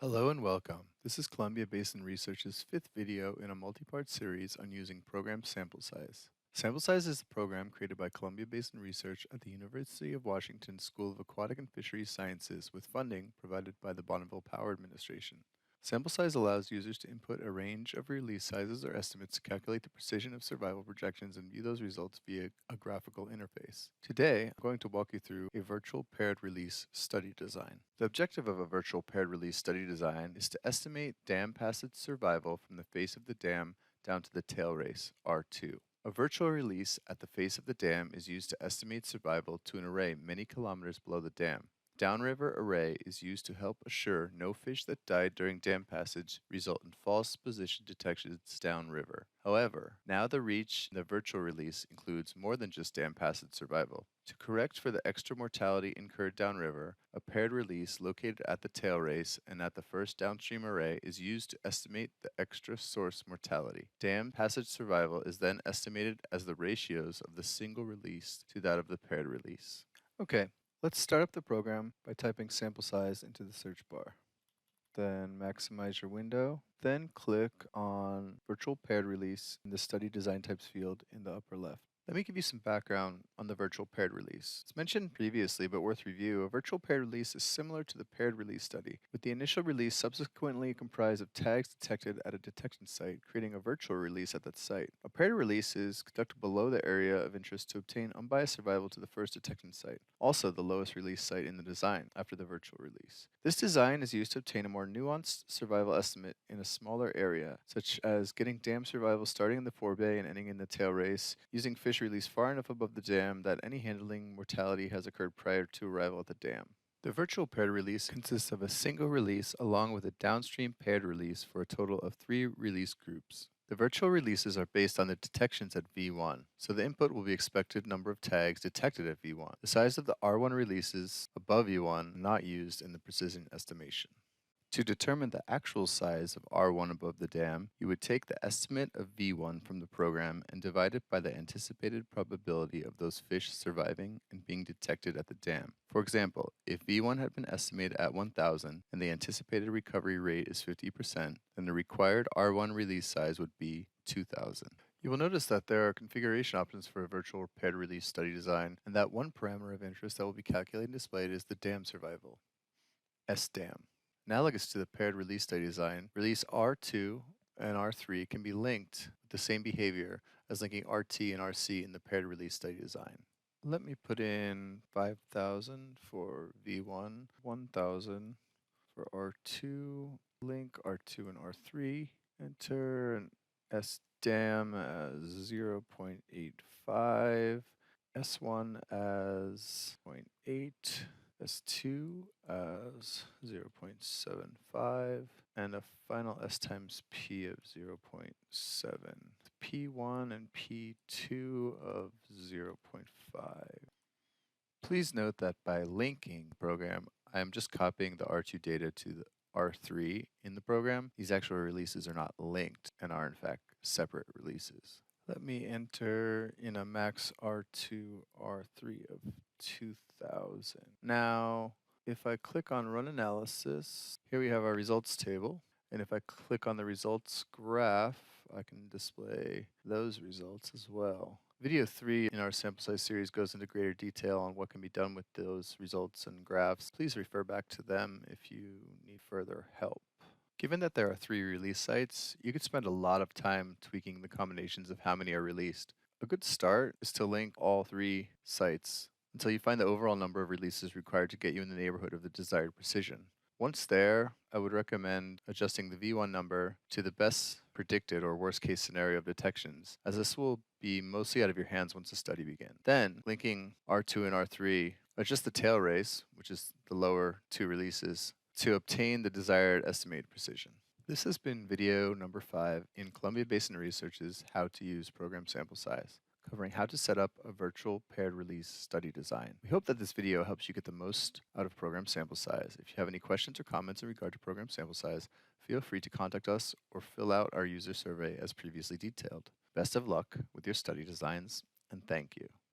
Hello and welcome. This is Columbia Basin Research's fifth video in a multi-part series on using Program SampleSize. SampleSize is a program created by Columbia Basin Research at the University of Washington School of Aquatic and Fisheries Sciences with funding provided by the Bonneville Power Administration. SampleSize allows users to input a range of release sizes or estimates to calculate the precision of survival projections and view those results via a graphical interface. Today, I'm going to walk you through a virtual paired release study design. The objective of a virtual paired release study design is to estimate dam passage survival from the face of the dam down to the tail race, R2. A virtual release at the face of the dam is used to estimate survival to an array many kilometers below the dam. Downriver array is used to help assure no fish that died during dam passage result in false position detections downriver. However, now the reach in the virtual release includes more than just dam passage survival. To correct for the extra mortality incurred downriver, a paired release located at the tail race and at the first downstream array is used to estimate the extra source mortality. Dam passage survival is then estimated as the ratios of the single release to that of the paired release. Okay. Let's start up the program by typing sample size into the search bar. Then maximize your window. Then click on Virtual Paired Release in the Study Design Types field in the upper left. Let me give you some background on the virtual paired release. It's mentioned previously, but worth review. A virtual paired release is similar to the paired release study, with the initial release subsequently comprised of tags detected at a detection site, creating a virtual release at that site. A paired release is conducted below the area of interest to obtain unbiased survival to the first detection site, also the lowest release site in the design after the virtual release. This design is used to obtain a more nuanced survival estimate in a smaller area, such as getting dam survival starting in the forebay and ending in the tail race, using fish released far enough above the dam that any handling mortality has occurred prior to arrival at the dam. The virtual paired release consists of a single release along with a downstream paired release for a total of 3 release groups. The virtual releases are based on the detections at V1, so the input will be expected number of tags detected at V1. The size of the R1 releases above V1 not used in the precision estimation. To determine the actual size of R1 above the dam, you would take the estimate of V1 from the program and divide it by the anticipated probability of those fish surviving and being detected at the dam. For example, if V1 had been estimated at 1,000 and the anticipated recovery rate is 50%, then the required R1 release size would be 2,000. You will notice that there are configuration options for a virtual paired release study design, and that one parameter of interest that will be calculated and displayed is the dam survival, SDAM. Analogous to the paired release study design, release R2 and R3 can be linked with the same behavior as linking RT and RC in the paired release study design. Let me put in 5,000 for V1, 1,000 for R2, link R2 and R3, enter an SDAM as 0.85, S1 as 0.8, S2 as 0.75, and a final S times P of 0.7. P1 and P2 of 0.5. Please note that by linking the program, I am just copying the R2 data to the R3 in the program. These actual releases are not linked and are in fact separate releases. Let me enter in a max R2, R3 of 2,000. Now, if I click on Run Analysis, here we have our results table. And if I click on the results graph, I can display those results as well. Video 3 in our sample size series goes into greater detail on what can be done with those results and graphs. Please refer back to them if you need further help. Given that there are 3 release sites, you could spend a lot of time tweaking the combinations of how many are released. A good start is to link all 3 sites until you find the overall number of releases required to get you in the neighborhood of the desired precision. Once there, I would recommend adjusting the V1 number to the best predicted or worst case scenario of detections, as this will be mostly out of your hands once the study begins. Then, linking R2 and R3, adjust the tail race, which is the lower 2 releases, to obtain the desired estimated precision. This has been video number 5 in Columbia Basin Research's How to Use Program SampleSize, covering how to set up a virtual paired release study design. We hope that this video helps you get the most out of Program SampleSize. If you have any questions or comments in regard to Program SampleSize, feel free to contact us or fill out our user survey as previously detailed. Best of luck with your study designs, and thank you.